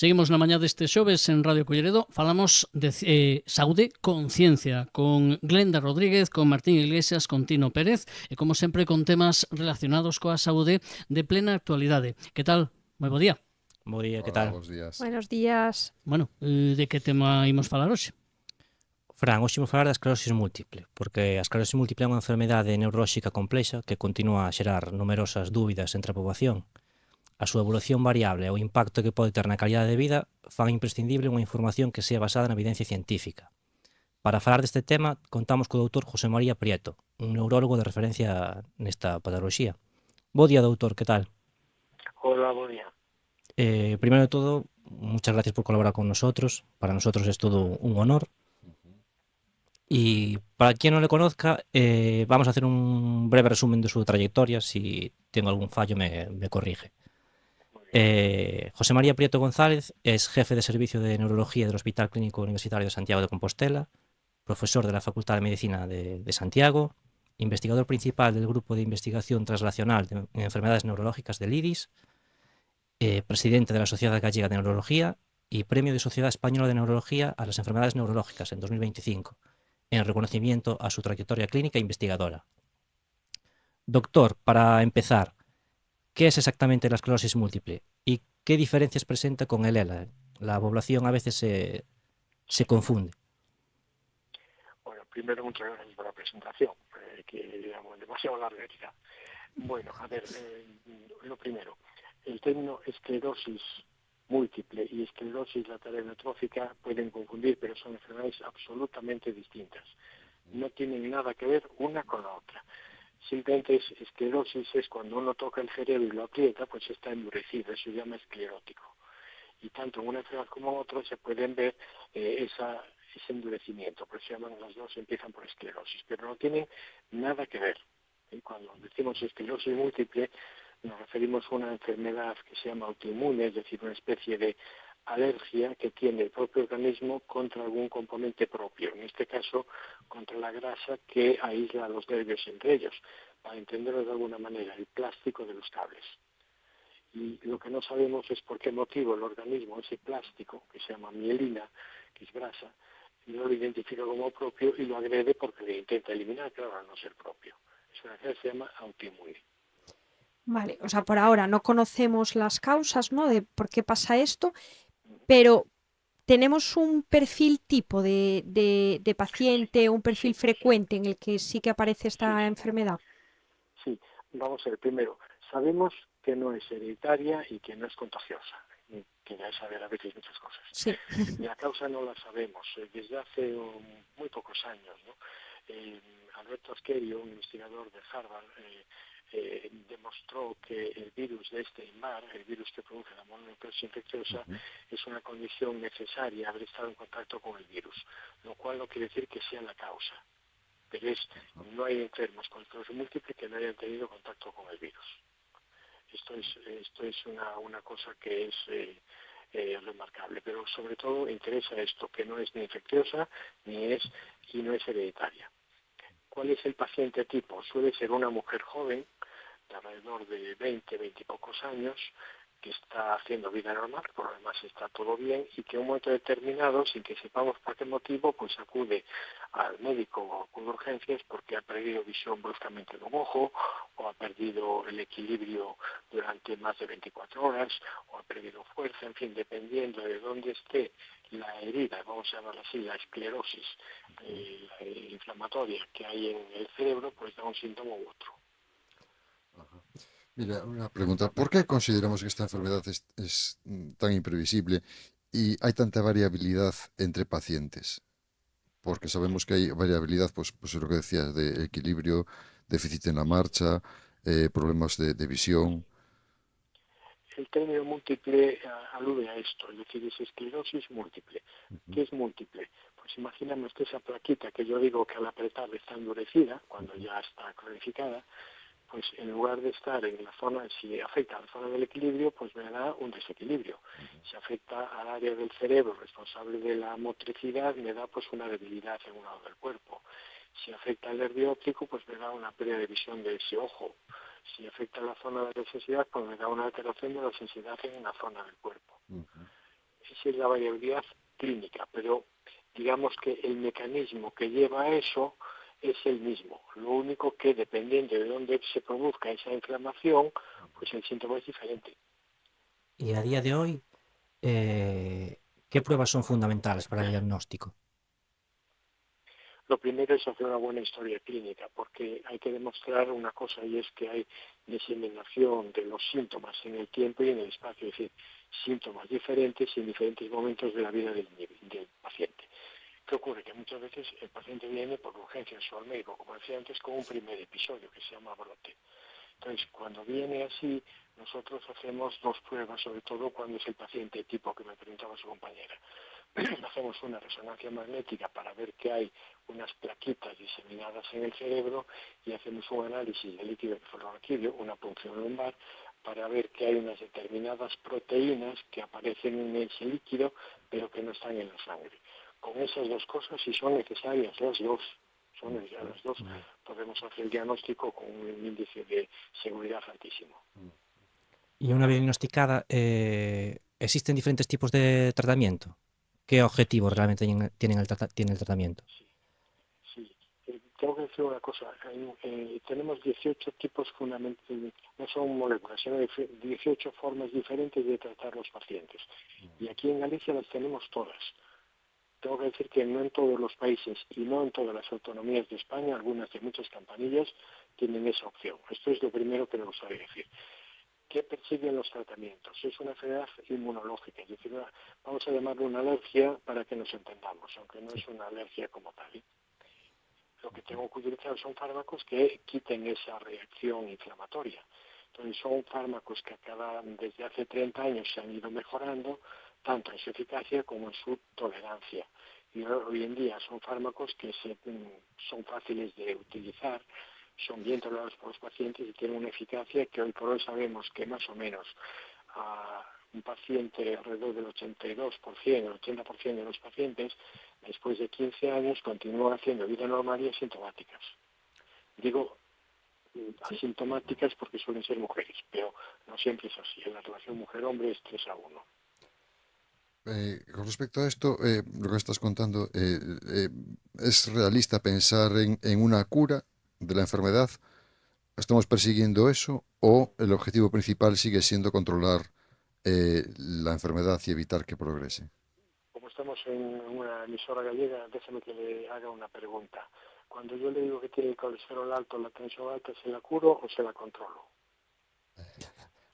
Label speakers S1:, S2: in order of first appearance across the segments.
S1: Seguimos na mañá deste xoves en Radio Culleredo. Falamos de saúde con ciencia, con Glenda Rodríguez, con Martín Iglesias, con Tino Pérez e, como sempre, con temas relacionados coa saúde de plena actualidade. Que tal? Moi bo día.
S2: Bo día, que
S3: Hola,
S2: tal?
S3: buenos días.
S4: Buenos días.
S1: Bueno, de que tema imos falar hoxe?
S2: Fran, hoxe imos falar da esclerosis múltiple, porque a esclerosis múltiple é unha enfermedade neurolóxica complexa que continúa a xerar numerosas dúbidas entre a poboación. A súa evolución variable e o impacto que pode ter na calidade de vida fan imprescindible unha información que sea basada na evidencia científica. Para falar deste tema, contamos co doutor José María Prieto, un neurólogo de referencia nesta patoloxía. Bo día, doutor, que tal?
S5: Hola, buen día.
S2: Primero de todo, muchas gracias por colaborar con nosotros. Para nosotros es todo un honor. Y para quien no le conozca, vamos a hacer un breve resumen de su trayectoria. Si tengo algún fallo, me corrige. José María Prieto González es jefe de servicio de neurología del Hospital Clínico Universitario de Santiago de Compostela, profesor de la Facultad de Medicina de Santiago, investigador principal del Grupo de Investigación Translacional en Enfermedades Neurológicas del IDIS, presidente de la Sociedad Gallega de Neurología y Premio de Sociedad Española de Neurología a las Enfermedades Neurológicas en 2025. En reconocimiento a su trayectoria clínica e investigadora. Doctor, para empezar, ¿qué es exactamente la esclerosis múltiple y qué diferencias presenta con el ELA? La población a veces se confunde.
S5: Bueno, primero muchas gracias por la presentación, que digamos demasiado larga quizá. Bueno, a ver, lo primero, el término esclerosis múltiple y esclerosis lateral amiotrófica pueden confundir, pero son enfermedades absolutamente distintas. No tienen nada que ver una con la otra. Simplemente esclerosis es cuando uno toca el cerebro y lo aprieta, pues está endurecido, eso se llama esclerótico. Y tanto en una enfermedad como en otra se pueden ver ese endurecimiento, por eso llaman las dos, empiezan por esclerosis, pero no tienen nada que ver. Cuando decimos esclerosis múltiple, nos referimos a una enfermedad que se llama autoinmune, es decir, una especie de alergia que tiene el propio organismo contra algún componente propio, en este caso contra la grasa que aísla los nervios entre ellos, para entenderlo de alguna manera, el plástico de los cables. Y lo que no sabemos es por qué motivo el organismo, ese plástico, que se llama mielina, que es grasa, no lo identifica como propio y lo agrede porque le intenta eliminar, claro, al no ser propio. Es una enfermedad que se llama autoinmune.
S4: Vale, o sea, por ahora no conocemos las causas, ¿no? De por qué pasa esto, pero tenemos un perfil tipo de paciente, un perfil frecuente en el que sí que aparece esta enfermedad.
S5: Sí, vamos a ver, primero, sabemos que no es hereditaria y que no es contagiosa, que ya es saber a veces muchas cosas.
S4: Sí.
S5: La causa no la sabemos, desde hace muy pocos años, ¿no? Alberto Askerio, un investigador de Harvard, demostró que el virus de Epstein-Barr, el virus que produce la mononucleosis infecciosa, es una condición necesaria haber estado en contacto con el virus, lo cual no quiere decir que sea la causa, pero no hay enfermos con esclerosis múltiple que no hayan tenido contacto con el virus. Esto es una cosa que es remarcable, pero sobre todo interesa esto, que no es ni infecciosa y no es hereditaria. ¿Cuál es el paciente tipo? Suele ser una mujer joven, de alrededor de 20 y pocos años, que está haciendo vida normal, por lo demás está todo bien, y que en un momento determinado, sin que sepamos por qué motivo, pues acude al médico con urgencias porque ha perdido visión bruscamente de un ojo, o ha perdido el equilibrio durante más de 24 horas, o ha perdido fuerza, en fin, dependiendo de dónde esté la herida, vamos a llamarla así, la esclerosis inflamatoria que hay en el cerebro, pues da un síntoma u otro.
S3: Ajá. Mira, una pregunta. ¿Por qué consideramos que esta enfermedad es tan imprevisible y hay tanta variabilidad entre pacientes? Porque sabemos que hay variabilidad, pues lo que decías, de equilibrio, déficit en la marcha, problemas de visión.
S5: El término múltiple alude a esto, es decir, es esclerosis múltiple. ¿Qué es múltiple? Pues imaginamos que esa plaquita que yo digo que al apretar está endurecida, cuando ya está cronificada, pues en lugar de estar en la zona, si afecta a la zona del equilibrio, pues me da un desequilibrio. Si afecta al área del cerebro responsable de la motricidad, me da pues una debilidad en un lado del cuerpo. Si afecta al nervio óptico, pues me da una pérdida de visión de ese ojo. Si afecta a la zona de la sensibilidad, pues me da una alteración de la sensibilidad en una zona del cuerpo. esa es la variabilidad clínica, pero digamos que el mecanismo que lleva a eso es el mismo. Lo único que dependiendo de dónde se produzca esa inflamación, pues el síntoma es diferente.
S2: Y a día de hoy, ¿qué pruebas son fundamentales para el diagnóstico?
S5: Lo primero es hacer una buena historia clínica, porque hay que demostrar una cosa, y es que hay diseminación de los síntomas en el tiempo y en el espacio, es decir, síntomas diferentes en diferentes momentos de la vida del paciente. ¿Qué ocurre? Que muchas veces el paciente viene por urgencias o al médico, como decía antes, con un primer episodio que se llama brote. Entonces, cuando viene así, nosotros hacemos dos pruebas, sobre todo cuando es el paciente tipo que me preguntaba su compañera. Hacemos una resonancia magnética para ver que hay unas plaquitas diseminadas en el cerebro y hacemos un análisis de líquido cefalorraquídeo, una punción lumbar, para ver que hay unas determinadas proteínas que aparecen en ese líquido, pero que no están en la sangre. Con esas dos cosas, si son necesarias las dos, podemos hacer el diagnóstico con un índice de seguridad altísimo.
S2: Y una vez diagnosticada, ¿existen diferentes tipos de tratamiento? ¿Qué objetivos realmente tiene el tratamiento?
S5: Sí. Tengo que decir una cosa, tenemos 18 tipos fundamentales, no son moléculas, sino 18 formas diferentes de tratar los pacientes. Y aquí en Galicia las tenemos todas. Tengo que decir que no en todos los países y no en todas las autonomías de España, algunas de muchas campanillas, tienen esa opción. Esto es lo primero que me gustaría decir. ¿Qué persiguen los tratamientos? Es una enfermedad inmunológica, es decir, vamos a llamarlo una alergia para que nos entendamos, aunque no es una alergia como tal. Lo que tengo que utilizar son fármacos que quiten esa reacción inflamatoria. Entonces son fármacos que desde hace 30 años se han ido mejorando, tanto en su eficacia como en su tolerancia. Y hoy en día son fármacos que son fáciles de utilizar, son bien tolerados por los pacientes y tienen una eficacia que hoy por hoy sabemos que más o menos a un paciente alrededor del 82%, el 80% de los pacientes, después de 15 años, continúan haciendo vida normal y asintomáticas. Digo asintomáticas porque suelen ser mujeres, pero no siempre es así. En la relación mujer-hombre es 3-1.
S3: Con respecto a esto, lo que estás contando, ¿es realista pensar en una cura de la enfermedad? ¿Estamos persiguiendo eso o el objetivo principal sigue siendo controlar la enfermedad y evitar que progrese?
S5: Como estamos en una emisora gallega, déjame que le haga una pregunta. Cuando yo le digo que tiene el colesterol alto, la tensión alta, ¿se la curo o se la controlo?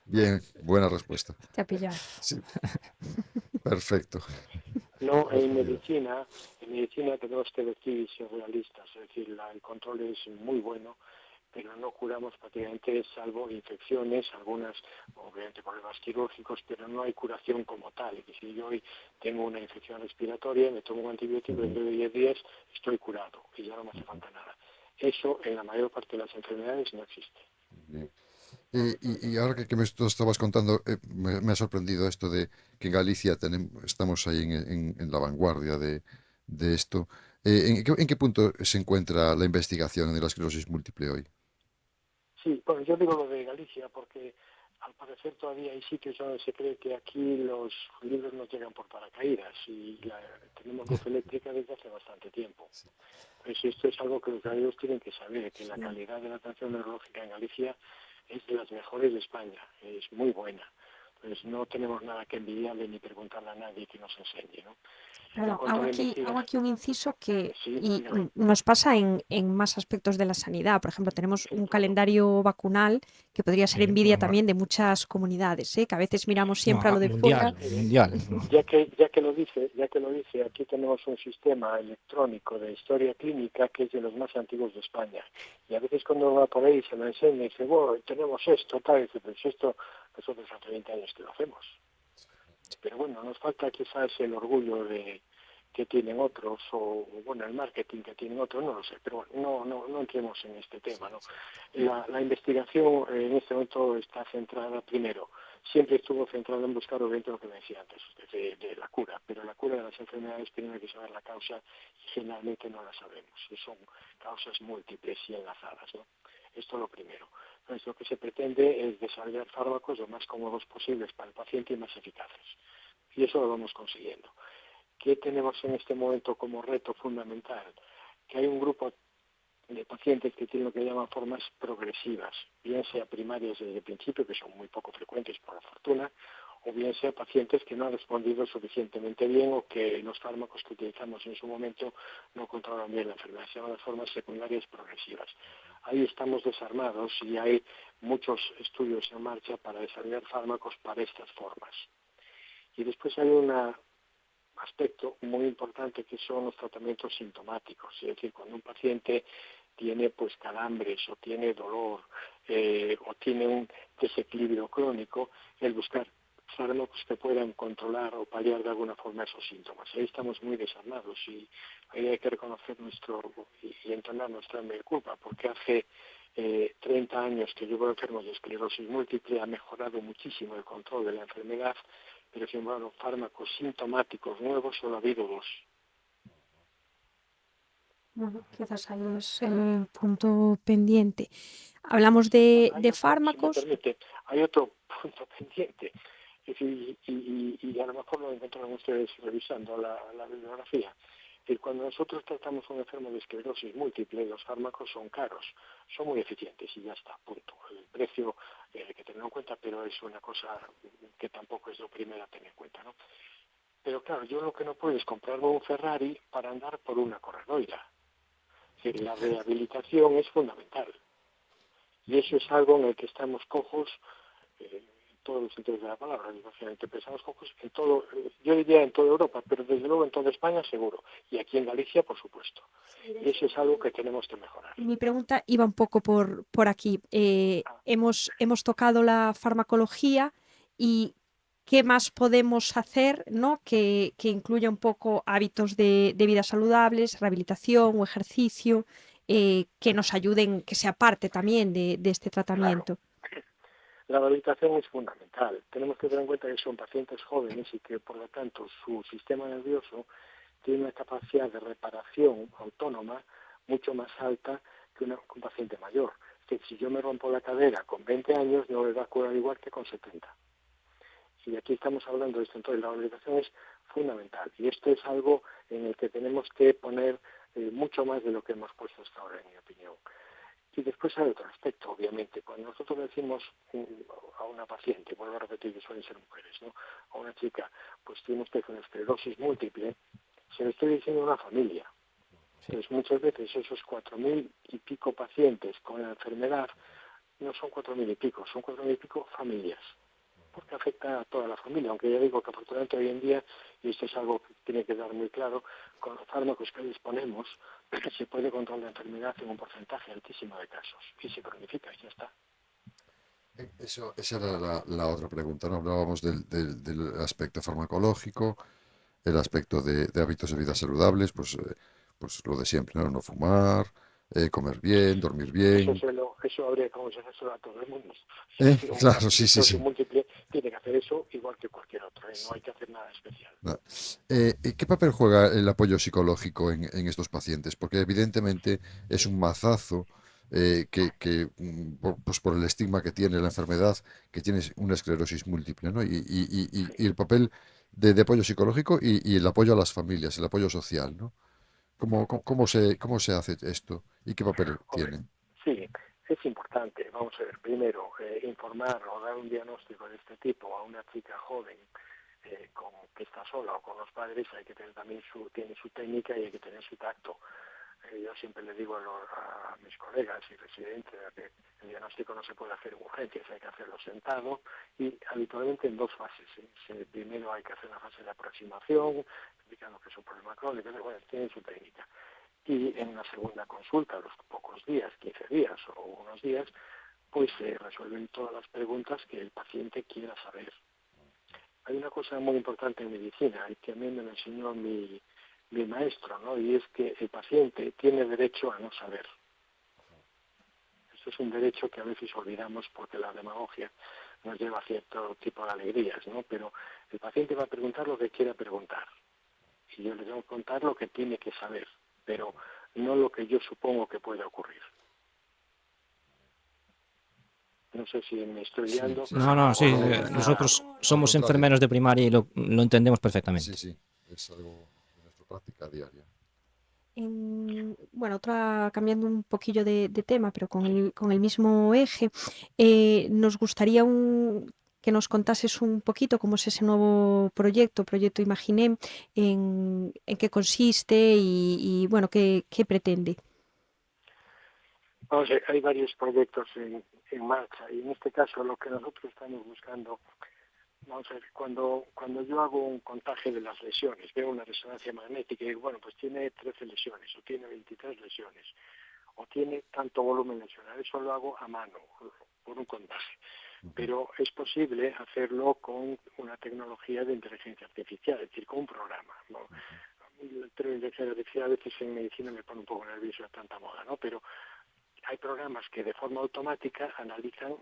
S3: Bien, buena respuesta.
S4: Te ha pillado.
S3: Sí, perfecto.
S5: No, en
S3: Respondido.
S5: medicina tenemos que decir ser realistas, es decir, el control es muy bueno, pero no curamos prácticamente salvo infecciones, algunas, obviamente problemas quirúrgicos, pero no hay curación como tal. Es decir, yo hoy tengo una infección respiratoria, me tomo un antibiótico, dentro de 10 días estoy curado y ya no me hace falta nada. Eso en la mayor parte de las enfermedades no existe.
S3: Bien. Y ahora que tú estabas contando, me ha sorprendido esto de que en Galicia estamos ahí en la vanguardia de esto. ¿En qué punto se encuentra la investigación de la esclerosis múltiple hoy?
S5: Sí, bueno, yo digo lo de Galicia porque al parecer todavía hay sitios donde se cree que aquí los libros no llegan por paracaídas y tenemos luz eléctrica desde hace bastante tiempo. Pues esto es algo que los gallegos tienen que saber, que la calidad de la atención neurológica en Galicia es de las mejores de España, es muy buena. Pues no tenemos nada que envidiarle ni preguntarle a nadie que nos enseñe, ¿no? En
S4: Claro,
S5: cuanto a la
S4: hago aquí un inciso que
S5: sí,
S4: y
S5: dígame.
S4: nos pasa en más aspectos de la sanidad. Por ejemplo, tenemos
S5: Sí,
S4: un
S5: claro.
S4: calendario vacunal que podría ser
S2: Sí,
S4: envidia también de muchas comunidades, ¿eh? Que a veces miramos
S2: no,
S4: siempre a lo de fuera.
S2: mundial.
S5: Ya que lo dice, aquí tenemos un sistema electrónico de historia clínica que es de los más antiguos de España. Y a veces cuando va por ahí se lo enseña y dice, bueno, tenemos esto, tal, y dice, pues esto nosotros hace 20 años que lo hacemos. Pero bueno, nos falta quizás el orgullo que tienen otros o bueno, el marketing que tienen otros, no lo sé, pero bueno, no entremos en este tema, ¿no? La investigación en este momento está centrada primero, siempre estuvo centrada en buscar obviamente lo que me decía antes, de la cura, pero la cura de las enfermedades tiene que saber la causa y generalmente no la sabemos, y son causas múltiples y enlazadas, ¿no? Esto es lo primero. Entonces lo que se pretende es desarrollar fármacos lo más cómodos posibles para el paciente y más eficaces. y eso lo vamos consiguiendo. ¿Qué tenemos en este momento como reto fundamental? Que hay un grupo de pacientes que tienen lo que llaman formas progresivas, bien sea primarias desde el principio, que son muy poco frecuentes por la fortuna, o bien sea pacientes que no han respondido suficientemente bien o que los fármacos que utilizamos en su momento no controlan bien la enfermedad. Se llaman las formas secundarias progresivas. Ahí estamos desarmados y hay muchos estudios en marcha para desarrollar fármacos para estas formas. Y después hay un aspecto muy importante que son los tratamientos sintomáticos, es decir, cuando un paciente tiene pues calambres o tiene dolor o tiene un desequilibrio crónico, el buscar fármacos que puedan controlar o paliar de alguna forma esos síntomas. Ahí estamos muy desarmados y ahí hay que reconocer y entrenar nuestra mea culpa, porque hace 30 años que llevo enfermo de esclerosis múltiple, ha mejorado muchísimo el control de la enfermedad, pero sin embargo fármacos sintomáticos nuevos solo ha habido 2.
S4: Bueno, quizás ahí es el punto pendiente. Hablamos de
S5: Si me
S4: fármacos.
S5: permite, hay otro punto pendiente, y a lo mejor lo encontrarán ustedes revisando la bibliografía. Cuando nosotros tratamos a un enfermo de esclerosis múltiple, los fármacos son caros, son muy eficientes y ya está, punto. El precio hay que tenerlo en cuenta, pero es una cosa que tampoco es lo primero a tener en cuenta, ¿no? Pero claro, yo lo que no puedo es comprarme un Ferrari para andar por una corredoira. Es decir, la rehabilitación es fundamental. Y eso es algo en el que estamos cojos, en todos los sentidos de la palabra, desgraciadamente pensamos cojos en todo, yo diría en toda Europa, pero desde luego en toda España seguro, y aquí en Galicia por supuesto. Y eso es algo que tenemos que mejorar.
S4: Mi pregunta iba un poco por aquí. Hemos tocado la farmacología y qué más podemos hacer, ¿no? Que incluya un poco hábitos de vida saludables, rehabilitación o ejercicio, que nos ayuden, que sea parte también de este
S5: Claro,
S4: tratamiento.
S5: la rehabilitación es fundamental. Tenemos que tener en cuenta que son pacientes jóvenes y que por lo tanto su sistema nervioso tiene una capacidad de reparación autónoma mucho más alta que un paciente mayor. Es decir, si yo me rompo la cadera con 20 años, no me va a curar igual que con 70. Y aquí estamos hablando de esto. Entonces, la rehabilitación es fundamental. Y esto es algo en el que tenemos que poner mucho más de lo que hemos puesto hasta ahora, en mi opinión. Y después hay otro aspecto, obviamente. Cuando nosotros decimos a una paciente, vuelvo a repetir que suelen ser mujeres, ¿no? A una chica, pues tiene usted una esclerosis múltiple, se lo estoy diciendo a una familia. Entonces, muchas veces esos 4.000 y pico pacientes con la enfermedad no son 4.000 y pico, son 4.000 y pico familias, porque afecta a toda la familia, aunque ya digo que afortunadamente hoy en día, y esto es algo que tiene que quedar muy claro, con los fármacos que disponemos se puede controlar la enfermedad en un porcentaje altísimo de casos, y se cronifica y ya está.
S3: Esa era la otra pregunta, ¿no? Hablábamos del aspecto farmacológico, el aspecto de hábitos de vida saludables, pues lo de siempre, ¿no? No fumar, comer bien, dormir bien.
S5: Eso habría que aconsejárselo a todo el mundo. Un
S3: Claro,
S5: paciente de
S3: sí, sí,
S5: esclerosis
S3: sí.
S5: múltiple tiene que hacer eso igual que cualquier otro, no hay que hacer nada especial.
S3: No. ¿Qué papel juega el apoyo psicológico en estos pacientes? Porque evidentemente es un mazazo pues por el estigma que tiene la enfermedad, que tiene una esclerosis múltiple, ¿no? Y el papel de apoyo psicológico y el apoyo a las familias, el apoyo social, ¿no? ¿Cómo se hace esto y qué papel
S5: Hombre,
S3: tiene?
S5: sí, es importante, vamos a ver, primero, informar o dar un diagnóstico de este tipo a una chica joven que está sola o con los padres, hay que tener también tiene su técnica y hay que tener su tacto. Yo siempre le digo a mis colegas y residentes que el diagnóstico no se puede hacer en urgencias, hay que hacerlo sentado y habitualmente en 2 fases. Primero hay que hacer una fase de aproximación, explicando que es un problema crónico, bueno, tiene su técnica. Y en una segunda consulta, a los pocos días, 15 días o unos días, pues se resuelven todas las preguntas que el paciente quiera saber. Hay una cosa muy importante en medicina y que a mí me lo enseñó mi maestro, ¿no? Y es que el paciente tiene derecho a no saber. Esto es un derecho que a veces olvidamos porque la demagogia nos lleva a cierto tipo de alegrías, ¿no? Pero el paciente va a preguntar lo que quiera preguntar. Y yo le tengo que contar lo que tiene que saber, pero no lo que yo supongo que puede ocurrir. No sé si me estoy liando.
S3: Sí,
S2: No, no, sí,
S5: o no.
S2: nosotros somos
S3: Contrario.
S2: enfermeros de primaria y lo entendemos perfectamente.
S3: Sí, es algo de nuestra práctica diaria.
S4: Bueno, cambiando un poquillo de tema, pero con el mismo eje, nos gustaría que nos contases un poquito cómo es ese nuevo proyecto, Proyecto Imaginem, en qué consiste y, bueno, qué pretende.
S5: Vamos a ver, hay varios proyectos en marcha y en este caso lo que nosotros estamos buscando, vamos a ver, cuando yo hago un contaje de las lesiones, veo una resonancia magnética y digo, bueno, pues tiene 13 lesiones o tiene 23 lesiones o tiene tanto volumen lesional, eso lo hago a mano, por un contaje. Pero es posible hacerlo con una tecnología de inteligencia artificial, es decir, con un programa, ¿no? El término de inteligencia artificial a veces en medicina me pone un poco nervioso de tanta moda, ¿no? Pero hay programas que de forma automática analizan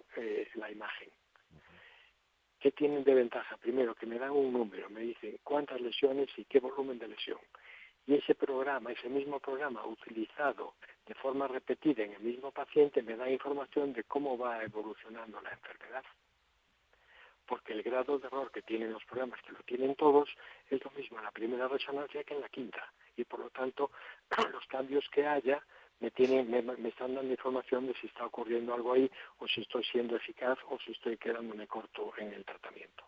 S5: la imagen. ¿Qué tienen de ventaja? Primero, que me dan un número, me dicen cuántas lesiones y qué volumen de lesión. Y ese mismo programa utilizado de forma repetida en el mismo paciente, me da información de cómo va evolucionando la enfermedad. Porque el grado de error que tienen los programas, que lo tienen todos, es lo mismo en la primera resonancia que en la quinta. Y por lo tanto, los cambios que haya me están dando información de si está ocurriendo algo ahí, o si estoy siendo eficaz, o si estoy quedándome corto en el tratamiento.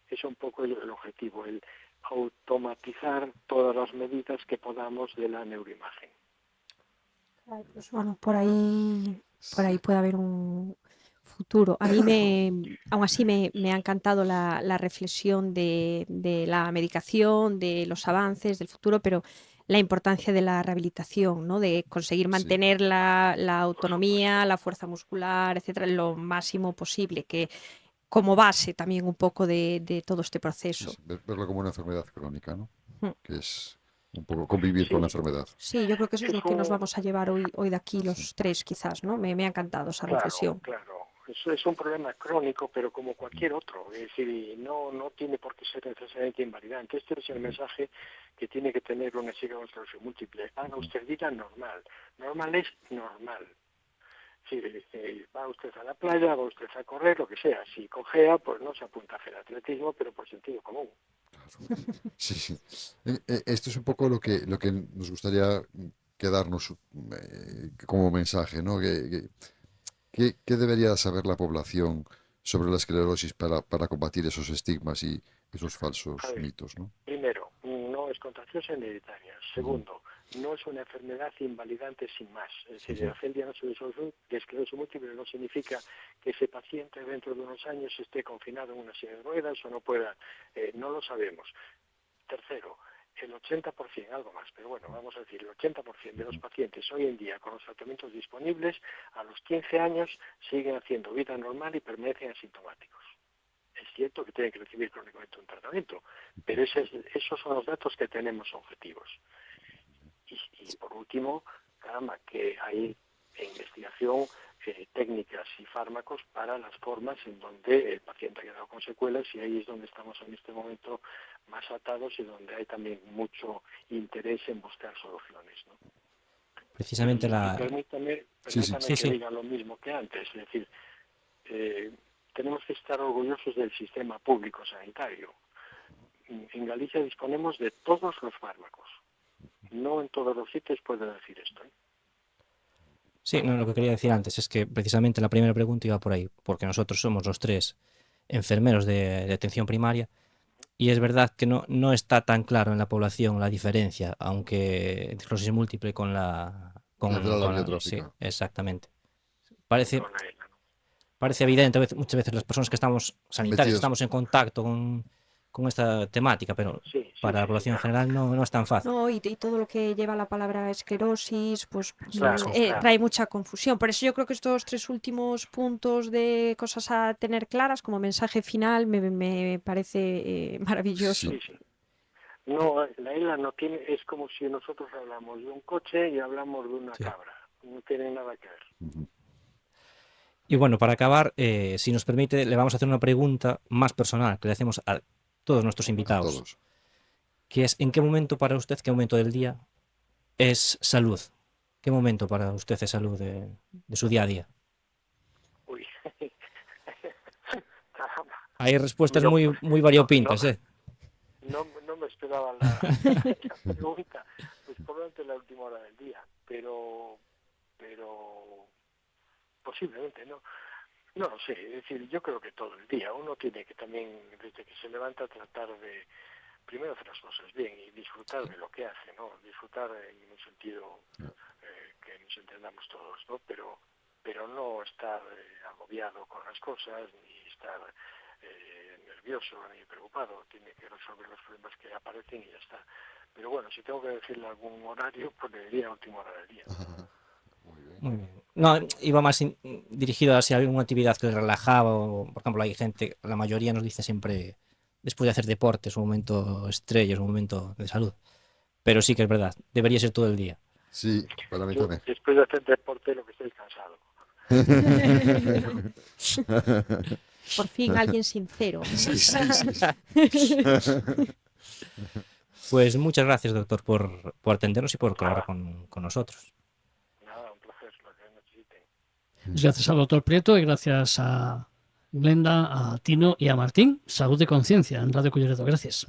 S5: Es un poco el objetivo, el automatizar todas las medidas que podamos de la neuroimagen.
S4: Pues bueno, por ahí puede haber un futuro. A mí aún así me ha encantado la reflexión de la medicación, de los avances, del futuro, pero la importancia de la rehabilitación, ¿no? De conseguir
S3: Sí,
S4: mantener la
S5: Por supuesto.
S4: autonomía, la fuerza muscular, etcétera, lo máximo posible, que como base también un poco de todo este proceso.
S3: verlo como una enfermedad crónica, ¿no?
S4: Mm.
S3: Que es un poco convivir con la
S5: Sí,
S3: enfermedad.
S4: Sí, yo creo que eso es
S5: es
S4: lo que nos
S5: un,
S4: vamos a llevar hoy de aquí
S3: Sí,
S4: los tres, quizás, ¿no? Me ha encantado esa
S5: Claro,
S4: reflexión.
S5: claro. Es un problema crónico, pero como cualquier otro. Es decir, no tiene por qué ser necesariamente invalidante. Este es el mensaje que tiene que tener una chica con esclerosis múltiple. Haga usted vida normal. Normal es normal. Si va usted a la playa, va usted a correr, lo que sea. Si cojea, pues no se apunta a hacer atletismo, pero por sentido común.
S3: sí. Esto es un poco lo que nos gustaría quedarnos como mensaje, ¿no? ¿Qué debería saber la población sobre la esclerosis para combatir esos estigmas y esos
S5: A
S3: falsos
S5: ver,
S3: mitos, ¿no?
S5: primero, no es contagiosa ni hereditaria.
S3: Ujú,
S5: Segundo, no es una enfermedad invalidante sin más. Es decir,
S3: ujú,
S5: hacer el diagnóstico de esclerosis múltiple no significa que ese paciente dentro de unos años esté confinado en una silla de ruedas o no pueda, no lo sabemos. Tercero, el 80%, algo más, pero bueno, vamos a decir, el 80% de los pacientes hoy en día con los tratamientos disponibles a los 15 años siguen haciendo vida normal y permanecen asintomáticos. Es cierto que tienen que recibir crónicamente un tratamiento, pero esos son los datos que tenemos objetivos. Y por último, caramba, que hay investigación, técnicas y fármacos para las formas en donde el paciente ha quedado con secuelas, y ahí es donde estamos en este momento más atados y donde hay también mucho interés en buscar soluciones, ¿no?
S2: Precisamente
S5: Y
S2: la...
S5: permítame,
S3: Sí.
S5: permítame
S2: Sí,
S5: que
S2: sí.
S5: diga lo mismo que antes, es decir, eh, tenemos que estar orgullosos del sistema público sanitario. En Galicia disponemos de todos los fármacos. No en todos los sitios puedo decir esto, ¿eh?
S2: Sí, no, lo que quería decir antes es que precisamente la primera pregunta iba por ahí, porque nosotros somos los tres enfermeros de atención primaria y es verdad que no está tan claro en la población la diferencia, aunque entre esclerosis múltiple con
S3: Enfermedad
S2: sí,
S3: amiotrófica.
S2: exactamente. Parece,
S5: Con la ELA, ¿no?
S2: parece evidente muchas veces las personas que estamos sanitarias, que
S3: Metidos.
S2: estamos en contacto con esta temática, pero para la
S5: Sí,
S2: población en
S5: claro.
S2: general no es tan fácil.
S4: No, y todo lo que lleva la palabra esclerosis, pues
S5: Claro,
S4: trae
S5: claro.
S4: mucha confusión. Por eso yo creo que estos tres últimos puntos de cosas a tener claras como mensaje final me parece
S3: Sí.
S4: maravilloso.
S5: Sí. No, la ELA no tiene, es como si nosotros hablamos de un coche y hablamos de una
S2: Sí.
S5: cabra. No tiene nada que ver.
S3: Ujú.
S2: Y bueno, para acabar, si nos permite, le vamos a hacer una pregunta más personal que le hacemos a todos nuestros
S3: A
S2: invitados,
S3: todos.
S2: que es ¿en qué momento para usted, qué momento del día es salud? ¿Qué momento para usted es salud de su día a día? Hay respuestas
S5: No,
S2: muy variopintas,
S5: no,
S2: ¿eh?
S5: no me esperaba la pregunta, pues probablemente la última hora del día, pero posiblemente no lo sé, es decir, yo creo que todo el día uno tiene que también, desde que se levanta, tratar de primero hacer las cosas bien y disfrutar de lo que hace, ¿no? Disfrutar en un sentido que nos entendamos todos, ¿no? Pero no estar agobiado con las cosas, ni estar nervioso ni preocupado. Tiene que resolver los problemas que aparecen y ya está. Pero bueno, si tengo que decirle algún horario, pues le diría última hora del día.
S3: Muy bien.
S2: Muy bien. No, iba más dirigido a si había una actividad que les relajaba, o, por ejemplo, hay gente, la mayoría nos dice siempre, después de hacer deporte, es un momento estrella, es un momento de salud. Pero sí que es verdad, debería ser todo el día.
S3: Sí, para mí
S5: Yo,
S3: también.
S5: después de hacer deporte, lo que estoy cansado.
S4: Por fin alguien sincero.
S3: Sí, sí, sí.
S2: Pues muchas gracias, doctor, por atendernos y por colaborar
S5: Nada,
S2: con nosotros.
S5: nada, un placer, lo que necesiten.
S1: Gracias al doctor Prieto y gracias a Glenda, a Tino y a Martín. Salud de conciencia en Radio Culleredo. Gracias.